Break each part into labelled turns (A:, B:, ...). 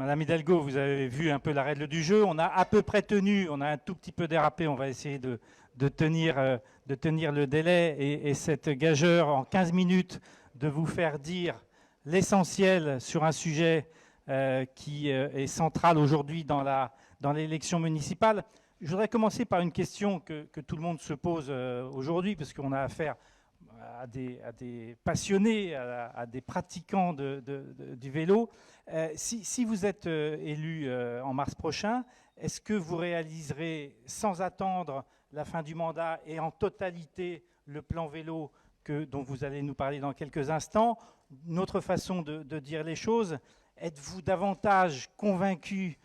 A: Madame Hidalgo, vous avez vu un peu la règle du jeu. On a à peu près tenu, on a un tout petit peu dérapé. On va essayer de tenir le délai et cette gageure en 15 minutes de vous faire dire l'essentiel sur un sujet qui est central aujourd'hui dans l'élection municipale. Je voudrais commencer par une question que tout le monde se pose aujourd'hui, parce qu'on a affaire à des passionnés, à des pratiquants du vélo. Si vous êtes élu en mars prochain, est-ce que vous réaliserez sans attendre la fin du mandat et en totalité le plan vélo dont vous allez nous parler dans quelques instants? Notre façon de dire les choses, êtes-vous davantage convaincu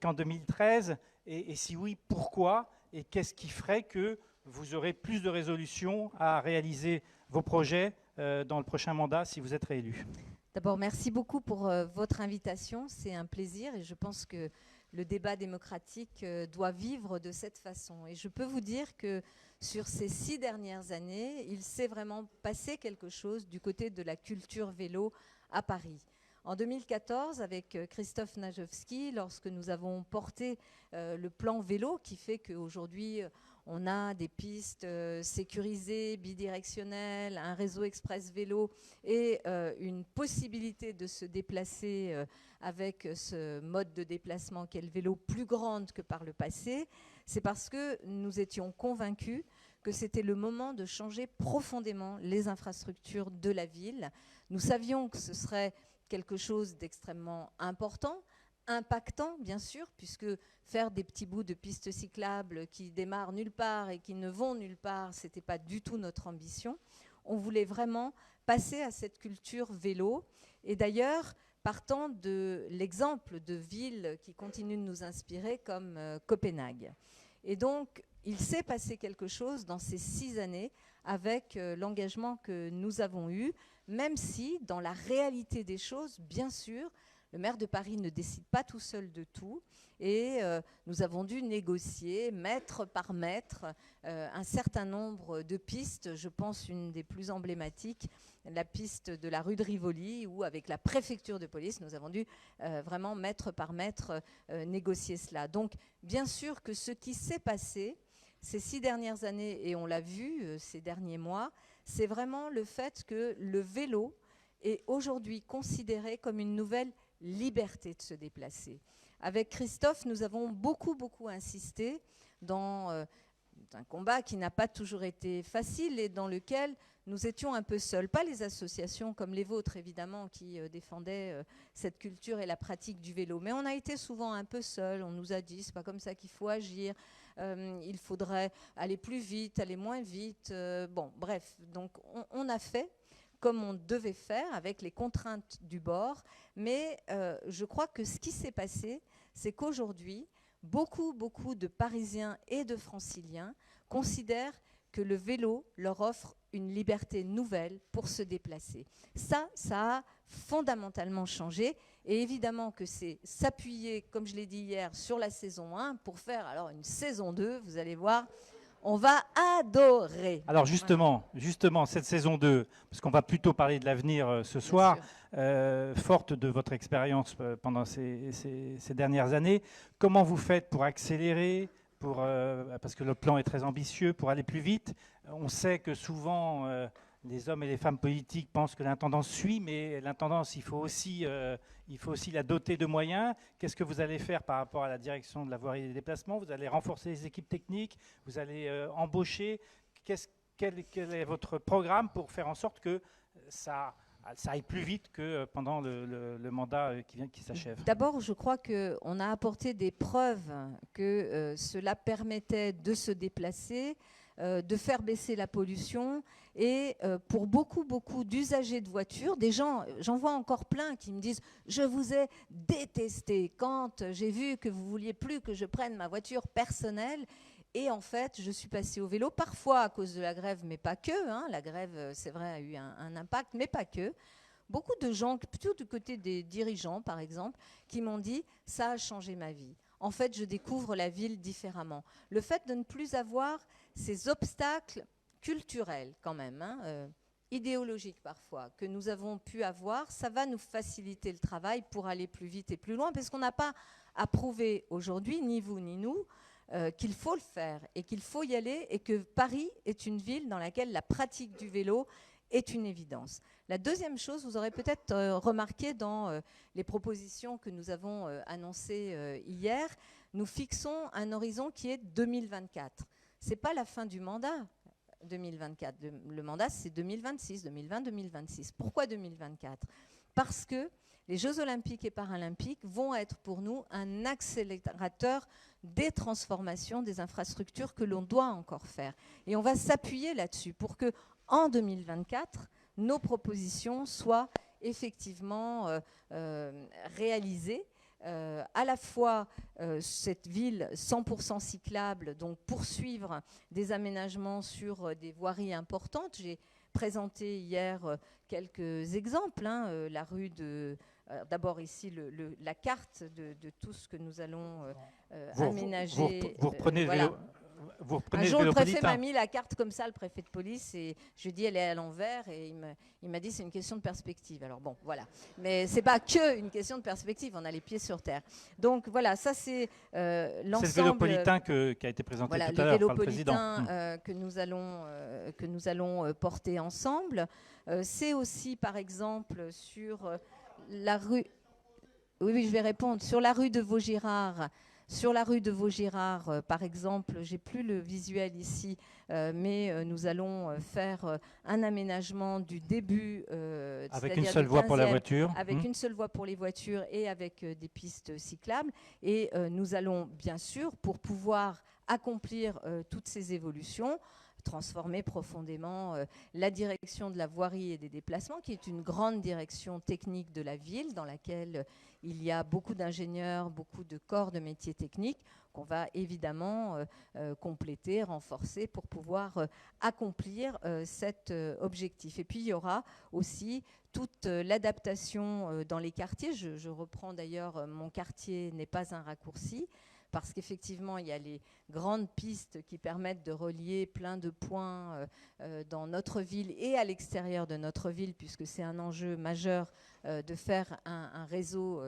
A: qu'en 2013 et si oui, pourquoi? Et qu'est-ce qui ferait que vous aurez plus de résolutions à réaliser vos projets dans le prochain mandat si vous êtes réélu?
B: D'abord, merci beaucoup pour votre invitation. C'est un plaisir et je pense que le débat démocratique doit vivre de cette façon. Et je peux vous dire que sur ces 6 dernières années, il s'est vraiment passé quelque chose du côté de la culture vélo à Paris. En 2014, avec Christophe Najewski, lorsque nous avons porté le plan vélo, qui fait qu'aujourd'hui, on a des pistes sécurisées, bidirectionnelles, un réseau express vélo et une possibilité de se déplacer avec ce mode de déplacement qu'est le vélo plus grande que par le passé, c'est parce que nous étions convaincus que c'était le moment de changer profondément les infrastructures de la ville. Nous savions que ce serait quelque chose d'extrêmement important, impactant bien sûr, puisque faire des petits bouts de pistes cyclables qui démarrent nulle part et qui ne vont nulle part, ce n'était pas du tout notre ambition. On voulait vraiment passer à cette culture vélo. Et d'ailleurs, partant de l'exemple de villes qui continuent de nous inspirer comme Copenhague. Et donc, il s'est passé quelque chose dans ces 6 années avec l'engagement que nous avons eu, même si, dans la réalité des choses, bien sûr, le maire de Paris ne décide pas tout seul de tout et nous avons dû négocier mètre par mètre un certain nombre de pistes. Je pense une des plus emblématiques, la piste de la rue de Rivoli, où avec la préfecture de police, nous avons dû vraiment mètre par mètre négocier cela. Donc bien sûr que ce qui s'est passé ces 6 dernières années, et on l'a vu ces derniers mois, c'est vraiment le fait que le vélo est aujourd'hui considéré comme une nouvelle liberté de se déplacer. Avec Christophe, nous avons beaucoup insisté dans un combat qui n'a pas toujours été facile et dans lequel nous étions un peu seuls. Pas les associations comme les vôtres, évidemment, qui défendaient cette culture et la pratique du vélo. Mais on a été souvent un peu seuls. On nous a dit, c'est pas comme ça qu'il faut agir. Il faudrait aller plus vite, aller moins vite. Bon, bref. Donc, on a fait comme on devait faire avec les contraintes du bord. Mais je crois que ce qui s'est passé, c'est qu'aujourd'hui, beaucoup de Parisiens et de Franciliens considèrent que le vélo leur offre une liberté nouvelle pour se déplacer. Ça a fondamentalement changé. Et évidemment que c'est s'appuyer, comme je l'ai dit hier, sur la saison 1 pour faire alors une saison 2, vous allez voir, on va adorer.
A: Alors justement, cette saison 2, parce qu'on va plutôt parler de l'avenir ce soir, forte de votre expérience pendant ces dernières années, comment vous faites pour accélérer, parce que le plan est très ambitieux, pour aller plus vite? On sait que souvent les hommes et les femmes politiques pensent que l'intendance suit, mais l'intendance, il faut aussi la doter de moyens. Qu'est-ce que vous allez faire par rapport à la direction de la voirie et des déplacements? Vous allez renforcer les équipes techniques? Vous allez embaucher? Quel est votre programme pour faire en sorte que ça aille plus vite que pendant le mandat qui s'achève?
B: D'abord, je crois qu'on a apporté des preuves que cela permettait de se déplacer, de faire baisser la pollution et pour beaucoup d'usagers de voitures, des gens, j'en vois encore plein qui me disent « Je vous ai détesté quand j'ai vu que vous vouliez plus que je prenne ma voiture personnelle ». Et en fait, je suis passée au vélo, parfois à cause de la grève, mais pas que. Hein. La grève, c'est vrai, a eu un impact, mais pas que. Beaucoup de gens, plutôt du côté des dirigeants, par exemple, qui m'ont dit « ça a changé ma vie ». En fait, je découvre la ville différemment. Le fait de ne plus avoir ces obstacles culturels, quand même, hein, idéologiques parfois que nous avons pu avoir, ça va nous faciliter le travail pour aller plus vite et plus loin, parce qu'on n'a pas à prouver aujourd'hui, ni vous ni nous, qu'il faut le faire et qu'il faut y aller, et que Paris est une ville dans laquelle la pratique du vélo est une évidence. La deuxième chose, vous aurez peut-être remarqué dans les propositions que nous avons annoncées hier, nous fixons un horizon qui est 2024. Ce n'est pas la fin du mandat 2024. Le mandat, c'est 2026, 2020, 2026. Pourquoi 2024 ? Parce que les Jeux olympiques et paralympiques vont être pour nous un accélérateur des transformations des infrastructures que l'on doit encore faire. Et on va s'appuyer là-dessus pour que, en 2024, nos propositions soient effectivement réalisées. À la fois cette ville 100% cyclable, donc poursuivre des aménagements sur des voiries importantes. J'ai présenté hier quelques exemples, la rue de... D'abord ici, la carte de tout ce que nous allons aménager.
A: Vous reprenez
B: voilà.
A: Vous reprenez
B: un jour, le préfet
A: Vélopolitain.
B: m'a mis la carte comme ça, le préfet de police, et je lui ai dit elle est à l'envers, et il m'a dit c'est une question de perspective. Alors bon, voilà. Mais c'est pas que une question de perspective, on a les pieds sur terre. Donc voilà, ça c'est l'ensemble.
A: C'est le Vélopolitain qui a été présenté
B: voilà,
A: tout à l'heure par le
B: Vélopolitain
A: président.
B: que nous allons porter ensemble. C'est aussi, par exemple, sur la rue... Oui, je vais répondre. Sur la rue de Vaugirard... Sur la rue de Vaugirard, par exemple, j'ai plus le visuel ici, mais nous allons faire un aménagement du début.
A: Avec une seule voie pour la voiture.
B: Avec une seule voie pour les voitures et avec des pistes cyclables. Et nous allons, bien sûr, pour pouvoir accomplir toutes ces évolutions, transformer profondément la direction de la voirie et des déplacements, qui est une grande direction technique de la ville, dans laquelle il y a beaucoup d'ingénieurs, beaucoup de corps de métiers techniques, qu'on va évidemment compléter, renforcer pour pouvoir accomplir cet objectif. Et puis il y aura aussi toute l'adaptation dans les quartiers. Je reprends d'ailleurs mon quartier n'est pas un raccourci, parce qu'effectivement, il y a les grandes pistes qui permettent de relier plein de points dans notre ville et à l'extérieur de notre ville, puisque c'est un enjeu majeur de faire un réseau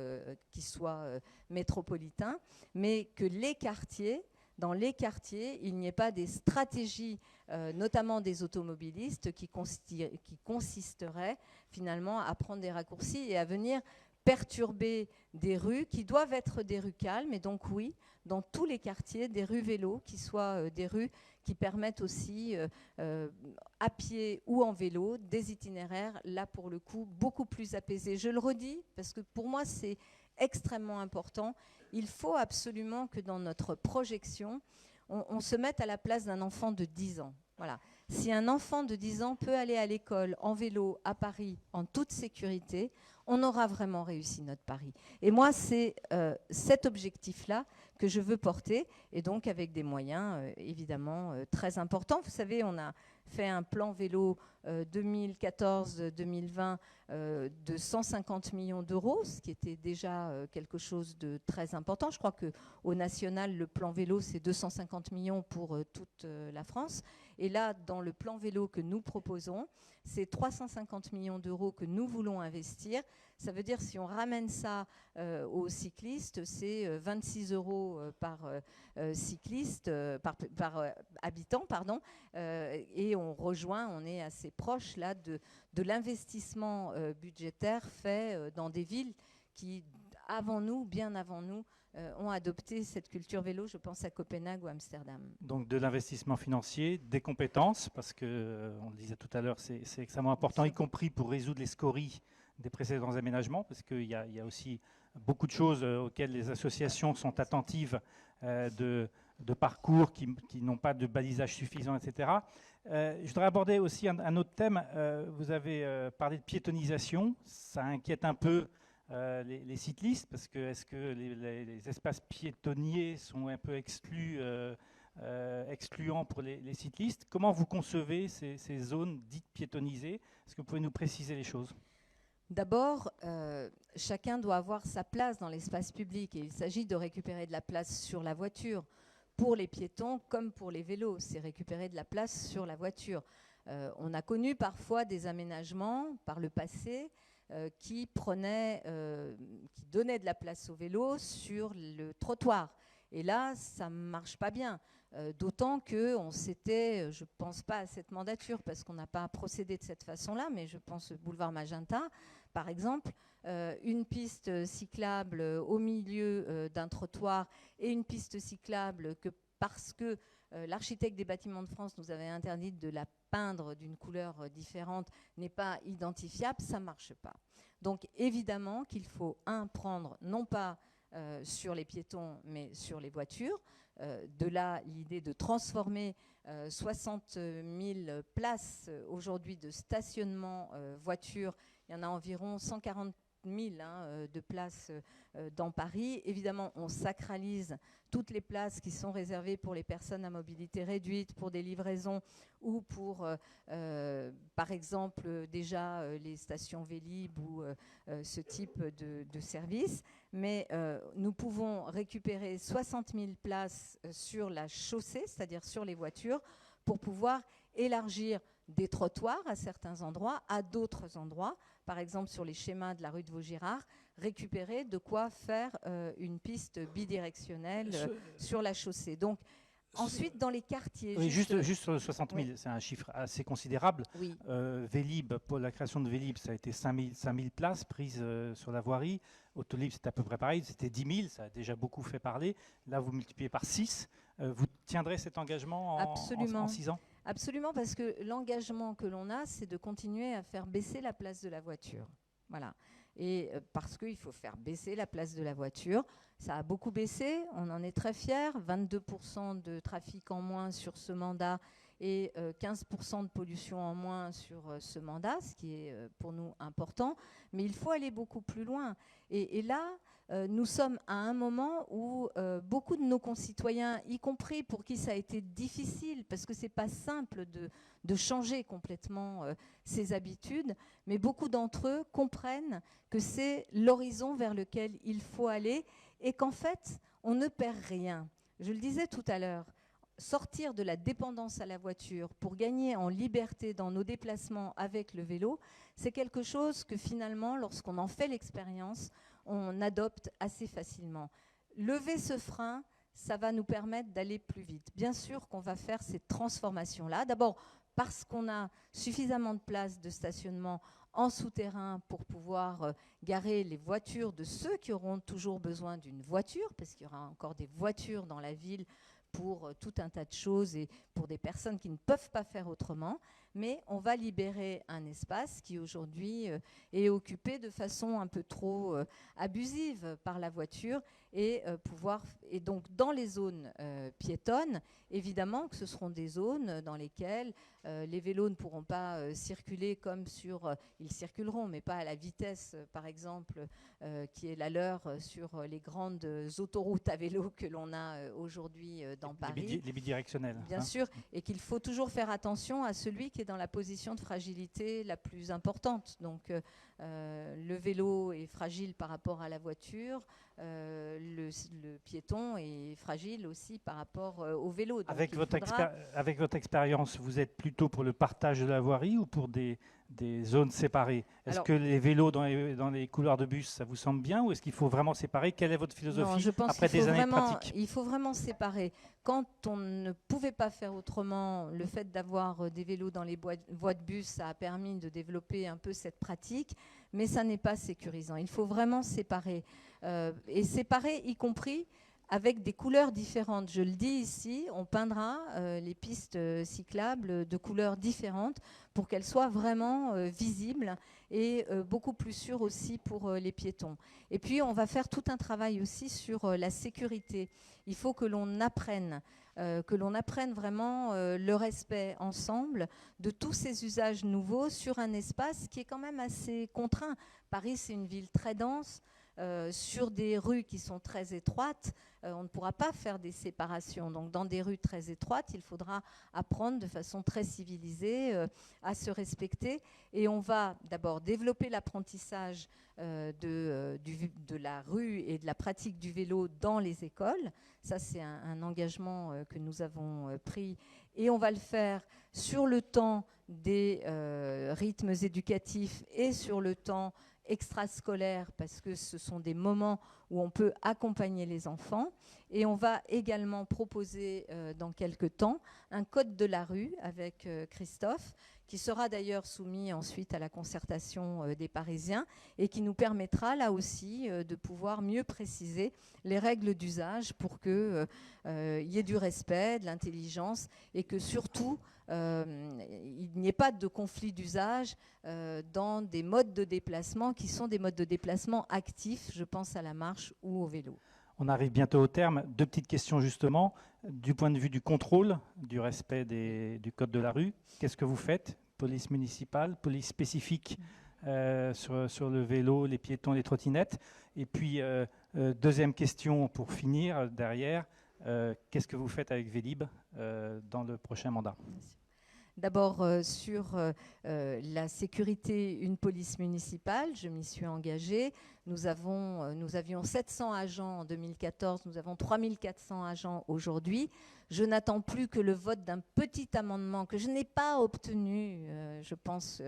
B: qui soit métropolitain, mais que dans les quartiers, il n'y ait pas des stratégies, notamment des automobilistes, qui consisteraient finalement à prendre des raccourcis et à venir perturber des rues qui doivent être des rues calmes. Et donc oui, dans tous les quartiers, des rues vélo qui soient des rues qui permettent aussi à pied ou en vélo des itinéraires, là pour le coup, beaucoup plus apaisés. Je le redis parce que pour moi c'est extrêmement important. Il faut absolument que dans notre projection, on se mette à la place d'un enfant de 10 ans. Voilà. Si un enfant de 10 ans peut aller à l'école en vélo à Paris en toute sécurité, on aura vraiment réussi notre pari. Et moi, c'est cet objectif-là que je veux porter, et donc avec des moyens évidemment très importants. Vous savez, on a fait un plan vélo 2014-2020 de 150 millions d'euros, ce qui était déjà quelque chose de très important. Je crois qu'au national, le plan vélo, c'est 250 millions pour toute la France. Et là, dans le plan vélo que nous proposons, c'est 350 millions d'euros que nous voulons investir. Ça veut dire, si on ramène ça aux cyclistes, c'est 26 euros par cycliste, par habitant, pardon. Et on est assez proche là de l'investissement budgétaire fait dans des villes qui, avant nous, bien avant nous, ont adopté cette culture vélo. Je pense à Copenhague ou Amsterdam.
A: Donc de l'investissement financier, des compétences, parce que, on le disait tout à l'heure, c'est extrêmement important, y compris pour résoudre les scories des précédents aménagements, parce qu'il y a aussi beaucoup de choses auxquelles les associations sont attentives, de parcours qui n'ont pas de balisage suffisant, etc. Je voudrais aborder aussi un autre thème. Vous avez parlé de piétonisation. Ça inquiète un peu les cyclistes, parce que est-ce que les espaces piétonniers sont un peu excluants pour les cyclistes? Comment vous concevez ces zones dites piétonnisées? Est-ce que vous pouvez nous préciser les choses?
B: D'abord, chacun doit avoir sa place dans l'espace public, et il s'agit de récupérer de la place sur la voiture. Pour les piétons comme pour les vélos, c'est récupérer de la place sur la voiture. On a connu parfois des aménagements par le passé qui donnaient de la place au vélo sur le trottoir. Et là, ça ne marche pas bien. D'autant qu'on s'était, je ne pense pas à cette mandature parce qu'on n'a pas procédé de cette façon-là, mais je pense au boulevard Magenta, par exemple, une piste cyclable au milieu d'un trottoir et une piste cyclable que parce que l'architecte des Bâtiments de France nous avait interdit de la peindre d'une couleur différente, n'est pas identifiable, ça ne marche pas. Donc évidemment qu'il faut, prendre non pas sur les piétons, mais sur les voitures. De là, l'idée de transformer 60 000 places aujourd'hui de stationnement voiture. Il y en a environ 140 000 de places dans Paris. Évidemment, on sacralise toutes les places qui sont réservées pour les personnes à mobilité réduite, pour des livraisons ou pour, par exemple, déjà les stations Vélib ou ce type de service. Mais nous pouvons récupérer 60 000 places sur la chaussée, c'est-à-dire sur les voitures, pour pouvoir élargir des trottoirs à certains endroits, à d'autres endroits, par exemple sur les schémas de la rue de Vaugirard, récupérer de quoi faire une piste bidirectionnelle sur la chaussée. Donc, ensuite, dans les quartiers...
A: Oui, juste 60 000, oui. C'est un chiffre assez considérable.
B: Oui.
A: Vélib, pour la création de Vélib, ça a été 5 000 places prises sur la voirie. Autolib, c'était à peu près pareil, c'était 10 000, ça a déjà beaucoup fait parler. Là, vous multipliez par 6. Vous tiendrez cet engagement en 6 ans ?
B: Absolument, parce que l'engagement que l'on a, c'est de continuer à faire baisser la place de la voiture. Voilà. Et parce qu'il faut faire baisser la place de la voiture. Ça a beaucoup baissé, on en est très fiers. 22% de trafic en moins sur ce mandat et 15% de pollution en moins sur ce mandat, ce qui est pour nous important. Mais il faut aller beaucoup plus loin. Et là, nous sommes à un moment où beaucoup de nos concitoyens, y compris pour qui ça a été difficile, parce que ce n'est pas simple de changer complètement ses habitudes, mais beaucoup d'entre eux comprennent que c'est l'horizon vers lequel il faut aller et qu'en fait, on ne perd rien. Je le disais tout à l'heure, sortir de la dépendance à la voiture pour gagner en liberté dans nos déplacements avec le vélo, c'est quelque chose que finalement, lorsqu'on en fait l'expérience, on adopte assez facilement. Lever ce frein, ça va nous permettre d'aller plus vite. Bien sûr qu'on va faire ces transformations-là. D'abord, parce qu'on a suffisamment de places de stationnement en souterrain pour pouvoir garer les voitures de ceux qui auront toujours besoin d'une voiture, parce qu'il y aura encore des voitures dans la ville pour tout un tas de choses et pour des personnes qui ne peuvent pas faire autrement. Mais on va libérer un espace qui aujourd'hui est occupé de façon un peu trop abusive par la voiture et donc dans les zones piétonnes, évidemment que ce seront des zones dans lesquelles les vélos ne pourront pas circuler comme ils circuleront, mais pas à la vitesse, par exemple, qui est la leur sur les grandes autoroutes à vélo que l'on a aujourd'hui dans Paris.
A: Les bidirectionnels.
B: Bien sûr, et qu'il faut toujours faire attention à celui qui est dans la position de fragilité la plus importante. Donc, le vélo est fragile par rapport à la voiture, le piéton est fragile aussi par rapport au vélo. Donc
A: avec votre expérience, vous êtes plutôt pour le partage de la voirie ou pour des zones séparées? Est-ce que les vélos dans les couloirs de bus, ça vous semble bien ou est-ce qu'il faut vraiment séparer? Quelle est votre philosophie après des années de pratique?
B: Il faut vraiment séparer. Quand on ne pouvait pas faire autrement, le fait d'avoir des vélos dans les voies de bus, ça a permis de développer un peu cette pratique, mais ça n'est pas sécurisant. Il faut vraiment séparer. Et séparer, y compris avec des couleurs différentes. Je le dis ici, on peindra les pistes cyclables de couleurs différentes pour qu'elles soient vraiment visibles et beaucoup plus sûres aussi pour les piétons. Et puis, on va faire tout un travail aussi sur la sécurité. Il faut que l'on apprenne vraiment le respect ensemble de tous ces usages nouveaux sur un espace qui est quand même assez contraint. Paris, c'est une ville très dense. sur des rues qui sont très étroites, on ne pourra pas faire des séparations. Donc dans des rues très étroites, il faudra apprendre de façon très civilisée à se respecter. Et on va d'abord développer l'apprentissage de la rue et de la pratique du vélo dans les écoles. Ça, c'est un engagement que nous avons pris. Et on va le faire sur le temps des rythmes éducatifs et sur le temps extrascolaire, parce que ce sont des moments où on peut accompagner les enfants. Et on va également proposer dans quelques temps un code de la rue avec Christophe, qui sera d'ailleurs soumis ensuite à la concertation des Parisiens et qui nous permettra là aussi de pouvoir mieux préciser les règles d'usage pour qu'il y ait du respect, de l'intelligence et que surtout il n'y ait pas de conflit d'usage dans des modes de déplacement qui sont des modes de déplacement actifs, je pense à la marche ou au vélo.
A: On arrive bientôt au terme. 2 petites questions justement. Du point de vue du contrôle, du respect du code de la rue, qu'est-ce que vous faites? Police municipale, police spécifique sur le vélo, les piétons, les trottinettes. Et puis, deuxième question pour finir derrière, qu'est-ce que vous faites avec Vélib dans le prochain mandat?
B: D'abord, sur la sécurité, une police municipale, je m'y suis engagée. Nous avions 700 agents en 2014, nous avons 3400 agents aujourd'hui. Je n'attends plus que le vote d'un petit amendement que je n'ai pas obtenu, je pense,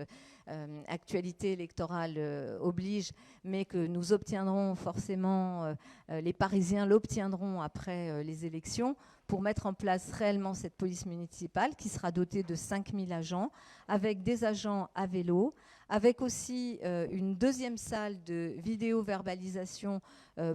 B: actualité électorale oblige, mais que nous obtiendrons forcément, les Parisiens l'obtiendront après les élections, pour mettre en place réellement cette police municipale qui sera dotée de 5000 agents, avec des agents à vélo, avec aussi une deuxième salle de vidéo-verbalisation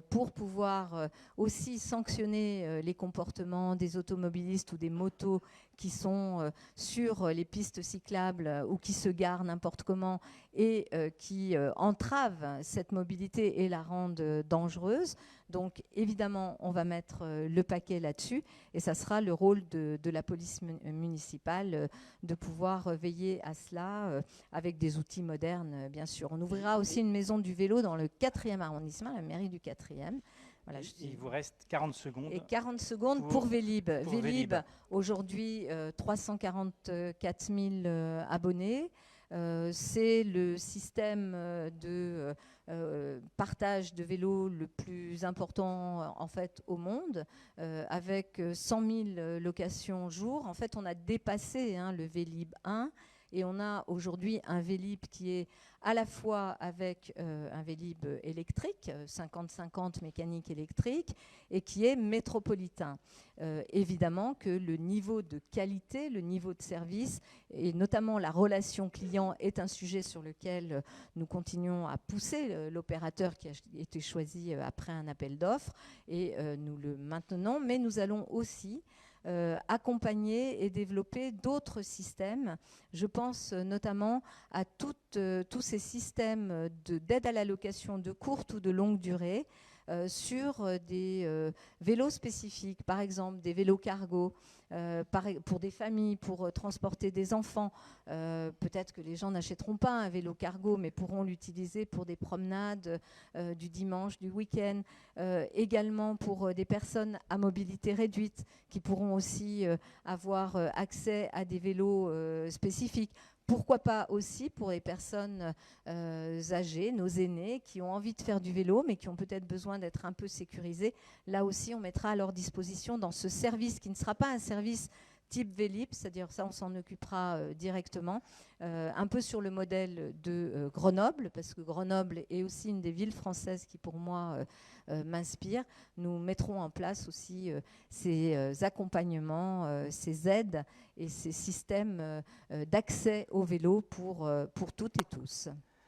B: pour pouvoir aussi sanctionner les comportements des automobilistes ou des motos qui sont sur les pistes cyclables ou qui se garent n'importe comment et qui entravent cette mobilité et la rendent dangereuse. Donc évidemment, on va mettre le paquet là-dessus et ça sera le rôle de la police municipale de pouvoir veiller à cela avec des outils modernes, bien sûr. On ouvrira aussi une maison du vélo dans le 4e arrondissement, la mairie du 4e.
A: Voilà, il vous reste 40 secondes.
B: Et 40 secondes pour Vélib. Vélib, aujourd'hui, 344 000 abonnés. C'est le système de partage de vélos le plus important en fait au monde, avec 100 000 locations jour. En fait, on a dépassé le Vélib 1 et on a aujourd'hui un Vélib qui est à la fois avec un Vélib électrique, 50-50 mécanique électrique, et qui est métropolitain. Évidemment que le niveau de qualité, le niveau de service, et notamment la relation client est un sujet sur lequel nous continuons à pousser l'opérateur qui a été choisi après un appel d'offres, et nous le maintenons, mais nous allons aussi accompagner et développer d'autres systèmes. Je pense notamment à tous ces systèmes d'aide à la location de courte ou de longue durée sur des vélos spécifiques, par exemple des vélos cargo, pour des familles, pour transporter des enfants. Peut-être que les gens n'achèteront pas un vélo cargo, mais pourront l'utiliser pour des promenades du dimanche, du week-end. Également pour des personnes à mobilité réduite qui pourront aussi avoir accès à des vélos spécifiques. Pourquoi pas aussi pour les personnes âgées, nos aînés, qui ont envie de faire du vélo, mais qui ont peut-être besoin d'être un peu sécurisés. Là aussi, on mettra à leur disposition dans ce service qui ne sera pas un service type Vélib, c'est-à-dire ça, on s'en occupera directement, un peu sur le modèle de Grenoble, parce que Grenoble est aussi une des villes françaises qui, pour moi, m'inspire. Nous mettrons en place aussi ces accompagnements, ces aides et ces systèmes d'accès au vélo pour toutes et tous.